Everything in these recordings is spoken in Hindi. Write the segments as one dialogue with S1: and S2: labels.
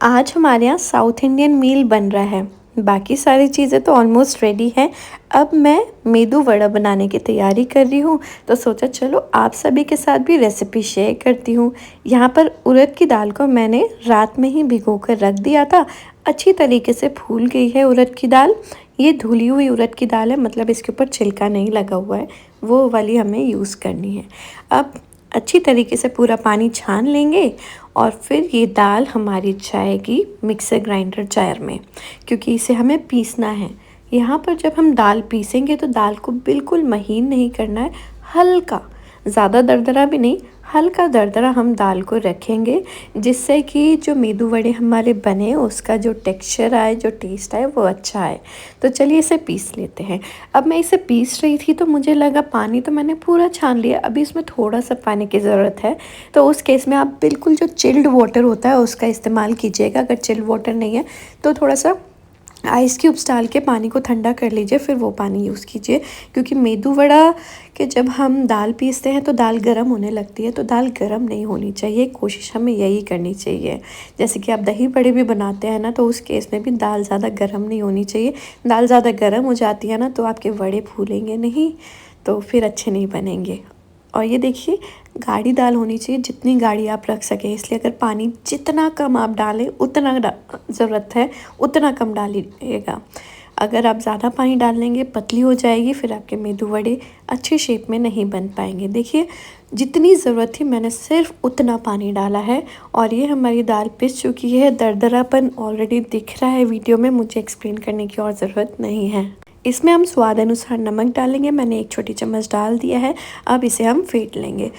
S1: आज हमारे यहाँ साउथ इंडियन मील बन रहा है। बाकी सारी चीज़ें तो ऑलमोस्ट रेडी हैं। अब मैं मेदू वड़ा बनाने की तैयारी कर रही हूँ, तो सोचा चलो आप सभी के साथ भी रेसिपी शेयर करती हूँ। यहाँ पर उड़द की दाल को मैंने रात में ही भिगो कर रख दिया था। अच्छी तरीके से फूल गई है उड़द की दाल। ये धुली हुई उड़द की दाल है, मतलब इसके ऊपर छिलका नहीं लगा हुआ है, वो वाली हमें यूज़ करनी है। अब अच्छी तरीके से पूरा पानी छान लेंगे और फिर ये दाल हमारी जाएगी मिक्सर ग्राइंडर जार में, क्योंकि इसे हमें पीसना है। यहाँ पर जब हम दाल पीसेंगे तो दाल को बिल्कुल महीन नहीं करना है, हल्का, ज़्यादा दरदरा भी नहीं, हल्का दरदरा हम दाल को रखेंगे, जिससे कि जो मेदू वड़े हमारे बने उसका जो टेक्सचर आए, जो टेस्ट आए वो अच्छा आए। तो चलिए इसे पीस लेते हैं। अब मैं इसे पीस रही थी तो मुझे लगा पानी तो मैंने पूरा छान लिया, अभी इसमें थोड़ा सा पानी की ज़रूरत है। तो उस केस में आप बिल्कुल जो चिल्ड वाटर होता है उसका इस्तेमाल कीजिएगा। अगर चिल्ड वाटर नहीं है तो थोड़ा सा आइस क्यूब्स डाल के पानी को ठंडा कर लीजिए, फिर वो पानी यूज़ कीजिए। क्योंकि मेदू वड़ा के जब हम दाल पीसते हैं तो दाल गर्म होने लगती है, तो दाल गर्म नहीं होनी चाहिए, कोशिश हमें यही करनी चाहिए। जैसे कि आप दही बड़े भी बनाते हैं ना, तो उस केस में भी दाल ज़्यादा गर्म नहीं होनी चाहिए। दाल ज़्यादा गर्म हो जाती है ना तो आपके वड़े फूलेंगे नहीं, तो फिर अच्छे नहीं बनेंगे। और ये देखिए, गाढ़ी दाल होनी चाहिए, जितनी गाढ़ी आप रख सकें। इसलिए अगर पानी जितना कम आप डालें उतना ज़रूरत है उतना कम डालिएगा। अगर आप ज़्यादा पानी डाल लेंगे पतली हो जाएगी, फिर आपके मेदू वड़े अच्छे शेप में नहीं बन पाएंगे। देखिए, जितनी ज़रूरत थी मैंने सिर्फ उतना पानी डाला है और ये हमारी दाल पिस चुकी है। दरदरापन ऑलरेडी दिख रहा है वीडियो में, मुझे एक्सप्लेन करने की और ज़रूरत नहीं है। इसमें हम स्वाद अनुसार नमक डालेंगे, मैंने 1 छोटी चम्मच डाल दिया है। अब इसे हम फेंट लेंगे।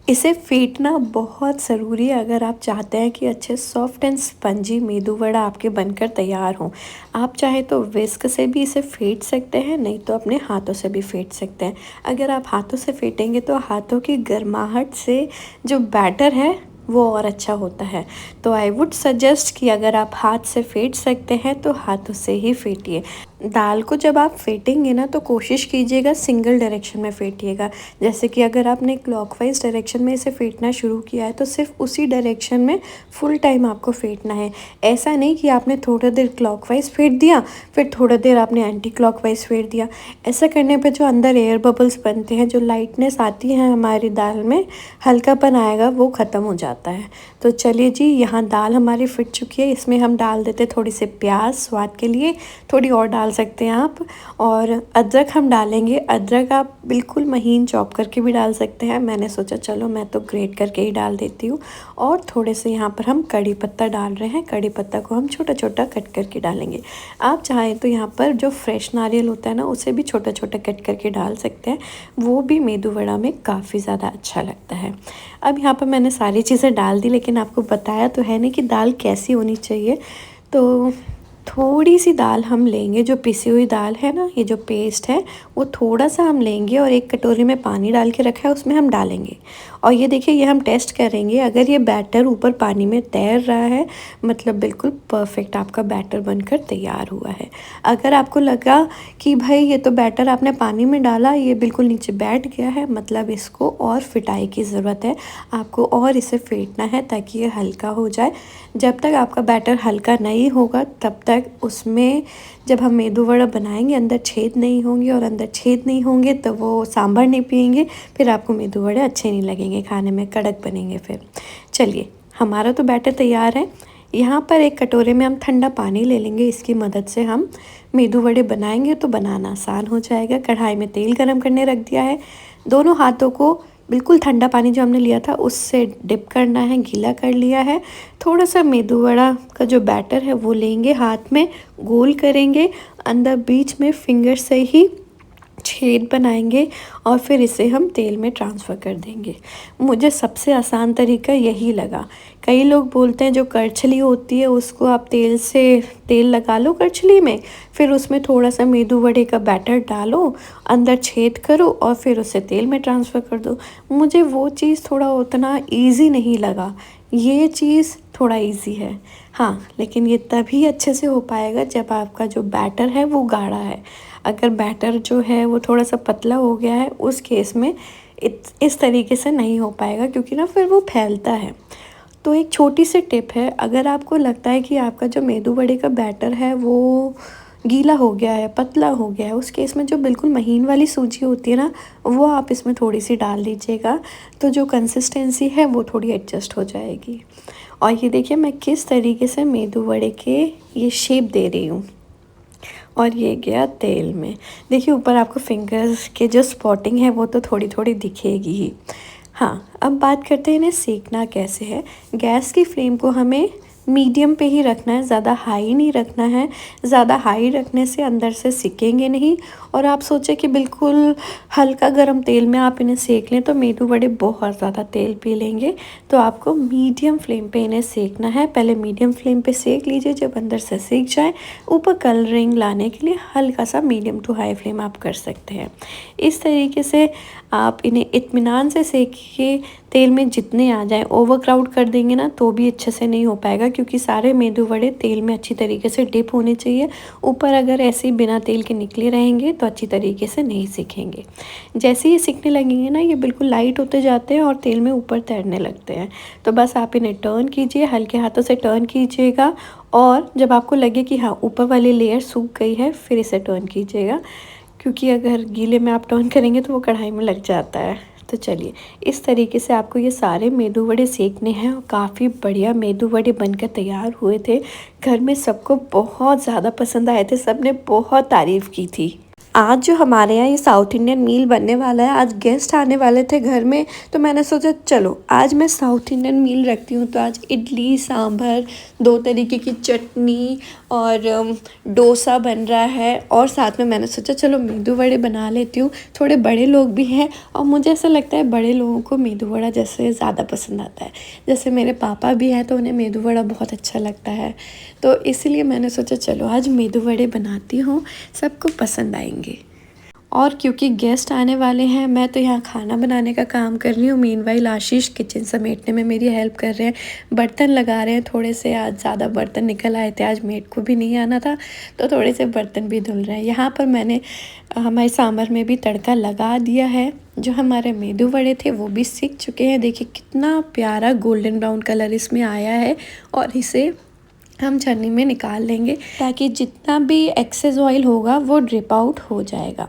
S1: इसे फेंटना बहुत ज़रूरी है अगर आप चाहते हैं कि अच्छे soft and spongy medu vada आपके बनकर तैयार हों। आप चाहे तो विस्क से भी इसे फेंट सकते हैं, नहीं तो अपने हाथों से भी फेंट सकते हैं। अगर आप हाथों से फेंटेंगे तो हाथों की गर्माहट से जो बैटर है वो और अच्छा होता है। तो आई वुड सजेस्ट कि अगर आप हाथ से फेंट सकते हैं तो हाथों से ही फेंटिए। दाल को जब आप फेंटेंगे ना तो कोशिश कीजिएगा सिंगल डायरेक्शन में फेंटिएगा। जैसे कि अगर आपने क्लॉकवाइज डायरेक्शन में इसे फेंटना शुरू किया है तो सिर्फ उसी डायरेक्शन में फुल टाइम आपको फेंटना है। ऐसा नहीं कि आपने थोड़ा देर क्लॉकवाइज फेंट दिया फिर थोड़ा देर आपने एंटी क्लॉकवाइज फेंट दिया। ऐसा करने पर जो अंदर एयर बबल्स बनते हैं, जो लाइटनेस आती है हमारी दाल में, हल्कापन आएगा, वो ख़त्म हो जाता है। तो चलिए जी, यहाँ दाल हमारी फिट चुकी है। इसमें हम डाल देते थोड़ी सी प्याज स्वाद के लिए, थोड़ी और डाल सकते हैं आप। और अदरक हम डालेंगे। अदरक आप बिल्कुल महीन चॉप करके भी डाल सकते हैं, मैंने सोचा चलो मैं तो ग्रेट करके ही डाल देती हूँ। और थोड़े से यहाँ पर हम कड़ी पत्ता डाल रहे हैं। कड़ी पत्ता को हम छोटा छोटा कट करके डालेंगे। आप चाहें तो यहाँ पर जो फ्रेश नारियल होता है ना, उसे भी छोटा छोटा कट करके डाल सकते हैं, वो भी मेदू वड़ा में काफ़ी ज़्यादा अच्छा लगता है। अब यहाँ पर मैंने सारी चीज़ें डाल दी, लेकिन आपको बताया तो है नहीं कि दाल कैसी होनी चाहिए। तो थोड़ी सी दाल हम लेंगे, जो पिसी हुई दाल है ना, ये जो पेस्ट है वो थोड़ा सा हम लेंगे और एक कटोरी में पानी डाल के रखा है उसमें हम डालेंगे। और ये देखिए, ये हम टेस्ट करेंगे। अगर ये बैटर ऊपर पानी में तैर रहा है, मतलब बिल्कुल परफेक्ट आपका बैटर बनकर तैयार हुआ है। अगर आपको लगा कि भाई ये तो बैटर आपने पानी में डाला, ये बिल्कुल नीचे बैठ गया है, मतलब इसको और फिटाई की ज़रूरत है, आपको और इसे फेंटना है ताकि ये हल्का हो जाए। जब तक आपका बैटर हल्का नहीं होगा तब तक उसमें, जब हम मेदू वड़ा बनाएंगे, अंदर छेद नहीं होंगे, और अंदर छेद नहीं होंगे तो वो सांभर नहीं पिएंगे, फिर आपको मेदू वड़े अच्छे नहीं लगेंगे खाने में, कड़क बनेंगे फिर। चलिए, हमारा तो बैटर तैयार है। यहाँ पर एक कटोरे में हम ठंडा पानी ले लेंगे, इसकी मदद से हम मेदू वड़े बनाएंगे तो बनाना आसान हो जाएगा। कढ़ाई में तेल गरम करने रख दिया है। दोनों हाथों को बिल्कुल ठंडा पानी जो हमने लिया था उससे डिप करना है, गीला कर लिया है। थोड़ा सा मेदू वड़ा का जो बैटर है वो लेंगे, हाथ में गोल करेंगे, अंदर बीच में फिंगर से ही छेद बनाएंगे और फिर इसे हम तेल में ट्रांसफ़र कर देंगे। मुझे सबसे आसान तरीका यही लगा। कई लोग बोलते हैं जो करछली होती है उसको आप तेल लगा लो करछली में, फिर उसमें थोड़ा सा मेदू वड़े का बैटर डालो, अंदर छेद करो और फिर उसे तेल में ट्रांसफ़र कर दो। मुझे वो चीज़ थोड़ा उतना ईज़ी नहीं लगा। ये चीज़ थोड़ा इजी है, हाँ, लेकिन ये तभी अच्छे से हो पाएगा जब आपका जो बैटर है वो गाढ़ा है। अगर बैटर जो है वो थोड़ा सा पतला हो गया है, उस केस में इस तरीके से नहीं हो पाएगा, क्योंकि ना फिर वो फैलता है। तो एक छोटी सी टिप है, अगर आपको लगता है कि आपका जो मेदू वड़े का बैटर है वो गीला हो गया है, पतला हो गया है, उस केस में जो बिल्कुल महीन वाली सूजी होती है ना, वो आप इसमें थोड़ी सी डाल दीजिएगा, तो जो कंसिस्टेंसी है वो थोड़ी एडजस्ट हो जाएगी। और ये देखिए मैं किस तरीके से मेदू वड़े के ये शेप दे रही हूँ। और ये गया तेल में। देखिए ऊपर आपको फिंगर्स के जो स्पॉटिंग है वो तो थोड़ी थोड़ी दिखेगी ही। हाँ, अब बात करते हैं इन्हें सेकना कैसे है। गैस की फ्लेम को हमें मीडियम पे ही रखना है, ज़्यादा हाई नहीं रखना है। ज़्यादा हाई रखने से अंदर से सिकेंगे नहीं। और आप सोचें कि बिल्कुल हल्का गरम तेल में आप इन्हें सेक लें तो मेदू वड़े बहुत ज़्यादा तेल पी लेंगे। तो आपको मीडियम फ्लेम पे इन्हें सेकना है। पहले मीडियम फ्लेम पे सेक लीजिए, जब अंदर से सीख जाए ऊपर कलरिंग लाने के लिए हल्का सा मीडियम टू हाई फ्लेम आप कर सकते हैं। इस तरीके से आप इन्हें इत्मीनान से सेकिए। तेल में जितने आ जाए, ओवरक्राउड कर देंगे ना तो भी अच्छे से नहीं हो पाएगा, क्योंकि सारे मेदू वड़े तेल में अच्छी तरीके से डिप होने चाहिए। ऊपर अगर ऐसे ही बिना तेल के निकले रहेंगे तो अच्छी तरीके से नहीं सीखेंगे। जैसे ही सीखने लगेंगे ना, ये बिल्कुल लाइट होते जाते हैं और तेल में ऊपर तैरने लगते हैं। तो बस आप इन्हें टर्न कीजिए, हल्के हाथों से टर्न कीजिएगा। और जब आपको लगे कि हाँ ऊपर वाली लेयर सूख गई है, फिर इसे टर्न कीजिएगा, क्योंकि अगर गीले में आप टर्न करेंगे तो वो कढ़ाई में लग जाता है। तो चलिए, इस तरीके से आपको ये सारे मेदू वड़े सेकने हैं। और काफ़ी बढ़िया मेदू वड़े बनकर तैयार हुए थे। घर में सबको बहुत ज़्यादा पसंद आए थे, सब ने बहुत तारीफ़ की थी। आज जो हमारे यहाँ ये साउथ इंडियन मील बनने वाला है, आज गेस्ट आने वाले थे घर में, तो मैंने सोचा चलो आज मैं साउथ इंडियन मील रखती हूँ। तो आज इडली सांभर, 2 तरीके की चटनी और डोसा बन रहा है। और साथ में मैंने सोचा चलो मेदू वड़े बना लेती हूँ। थोड़े बड़े लोग भी हैं और मुझे ऐसा लगता है बड़े लोगों को मेदू वड़ा जैसे ज़्यादा पसंद आता है। जैसे मेरे पापा भी हैं तो उन्हें मेदू वड़ा बहुत अच्छा लगता है। तो इसलिए मैंने सोचा चलो आज मेदू वड़े बनाती हूँ, सबको पसंद आएंगे। और क्योंकि गेस्ट आने वाले हैं, मैं तो यहाँ खाना बनाने का काम कर रही हूँ। मीनवाइल आशीष किचन समेटने में मेरी हेल्प कर रहे हैं, बर्तन लगा रहे हैं थोड़े से। आज ज़्यादा बर्तन निकल आए थे, आज मेड को भी नहीं आना था तो थोड़े से बर्तन भी धुल रहे हैं। यहाँ पर मैंने हमारे सांभर में भी तड़का लगा दिया है। जो हमारे मेदू वड़े थे वो भी सिक चुके हैं। देखिए कितना प्यारा गोल्डन ब्राउन कलर इसमें आया है। और इसे हम छन्नी में निकाल लेंगे ताकि जितना भी एक्सेस ऑयल होगा वो ड्रिप आउट हो जाएगा।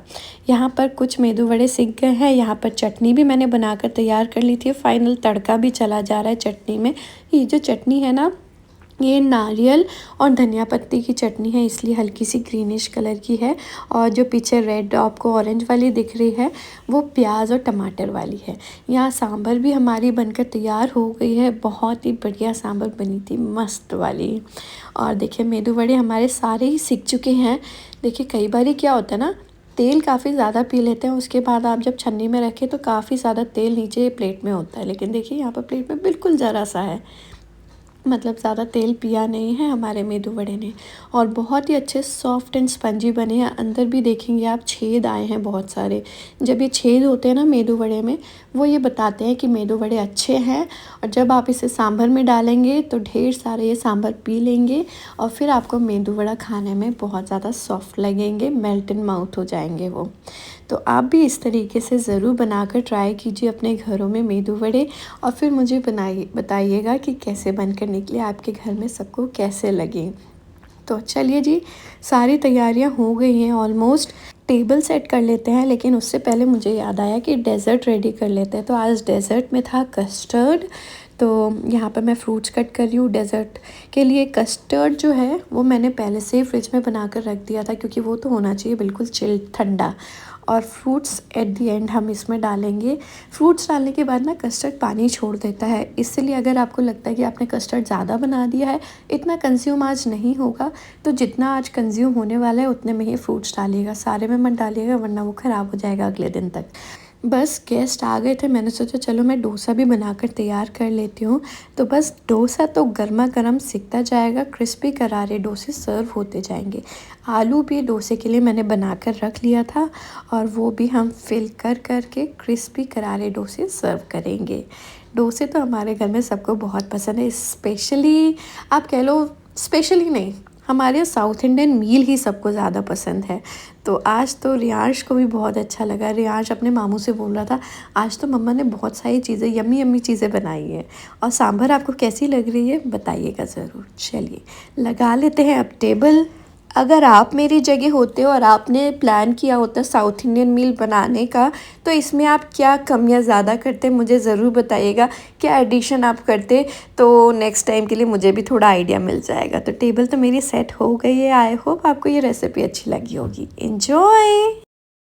S1: यहाँ पर कुछ मेदू वड़े सिक गए हैं। यहाँ पर चटनी भी मैंने बनाकर तैयार कर ली थी। फाइनल तड़का भी चला जा रहा है चटनी में। ये जो चटनी है ना, ये नारियल और धनिया पत्ती की चटनी है, इसलिए हल्की सी ग्रीनिश कलर की है। और जो पीछे रेड आपको ऑरेंज वाली दिख रही है वो प्याज और टमाटर वाली है। यहाँ सांभर भी हमारी बनकर तैयार हो गई है। बहुत ही बढ़िया सांभर बनी थी, मस्त वाली। और देखिए मेदू वड़े हमारे सारे ही सिक चुके हैं। देखिए कई बार क्या होता है ना, तेल काफ़ी ज़्यादा पी लेते हैं, उसके बाद आप जब छन्नी में रखें तो काफ़ी ज़्यादा तेल नीचे प्लेट में होता है। लेकिन देखिए यहाँ पर प्लेट में बिल्कुल ज़रा सा है, मतलब ज़्यादा तेल पिया नहीं है हमारे मेदू वड़े ने। और बहुत ही अच्छे सॉफ्ट एंड स्पंजी बने हैं। अंदर भी देखेंगे आप छेद आए हैं बहुत सारे। जब ये छेद होते हैं ना मेदू वड़े में, वो ये बताते हैं कि मेदू वड़े अच्छे हैं। और जब आप इसे सांभर में डालेंगे तो ढेर सारे ये सांभर पी लेंगे और फिर आपको मेदू वड़ा खाने में बहुत ज़्यादा सॉफ्ट लगेंगे, मेल्ट इन माउथ हो जाएंगे वो। तो आप भी इस तरीके से ज़रूर बनाकर ट्राई कीजिए अपने घरों में मेदू वड़े। और फिर मुझे बताइएगा कि कैसे बनकर निकले, आपके घर में सबको कैसे लगे। तो चलिए जी, सारी तैयारियां हो गई हैं ऑलमोस्ट। टेबल सेट कर लेते हैं, लेकिन उससे पहले मुझे याद आया कि डेज़र्ट रेडी कर लेते हैं। तो आज डेज़र्ट में था कस्टर्ड। तो यहाँ पर मैं फ्रूट्स कट कर रही हूँ डेज़र्ट के लिए। कस्टर्ड जो है वो मैंने पहले से ही फ्रिज में बना कर रख दिया था, क्योंकि वो तो होना चाहिए बिल्कुल चिल ठंडा। और फ्रूट्स एट दी एंड हम इसमें डालेंगे। फ्रूट्स डालने के बाद ना कस्टर्ड पानी छोड़ देता है, इसलिए अगर आपको लगता है कि आपने कस्टर्ड ज़्यादा बना दिया है, इतना कंज्यूम आज नहीं होगा, तो जितना आज कंज्यूम होने वाला है उतने में ही फ्रूट्स डालिएगा, सारे में मत डालिएगा वरना वो ख़राब हो जाएगा अगले दिन तक। बस गेस्ट आ गए थे, मैंने सोचा चलो मैं डोसा भी बनाकर तैयार कर लेती हूँ। तो बस डोसा तो गर्मा गर्म सिकता जाएगा, क्रिस्पी करारे डोसे सर्व होते जाएंगे। आलू भी डोसे के लिए मैंने बनाकर रख लिया था और वो भी हम फिल कर के क्रिस्पी करारे डोसे सर्व करेंगे। डोसे तो हमारे घर में सबको बहुत पसंद है, स्पेशली आप कह लो, स्पेशली नहीं, हमारे यहाँ साउथ इंडियन मील ही सबको ज़्यादा पसंद है। तो आज तो रियांश को भी बहुत अच्छा लगा। रियांश अपने मामू से बोल रहा था आज तो मम्मा ने बहुत सारी चीज़ें यम्मी यम्मी चीज़ें बनाई हैं। और सांभर आपको कैसी लग रही है बताइएगा ज़रूर। चलिए लगा लेते हैं अब टेबल। अगर आप मेरी जगह होते हो और आपने प्लान किया होता साउथ इंडियन मील बनाने का, तो इसमें आप क्या कमियां ज़्यादा करते मुझे ज़रूर बताइएगा। क्या एडिशन आप करते तो नेक्स्ट टाइम के लिए मुझे भी थोड़ा आइडिया मिल जाएगा। तो टेबल तो मेरी सेट हो गई है। आई होप आपको ये रेसिपी अच्छी लगी होगी। एंजॉय।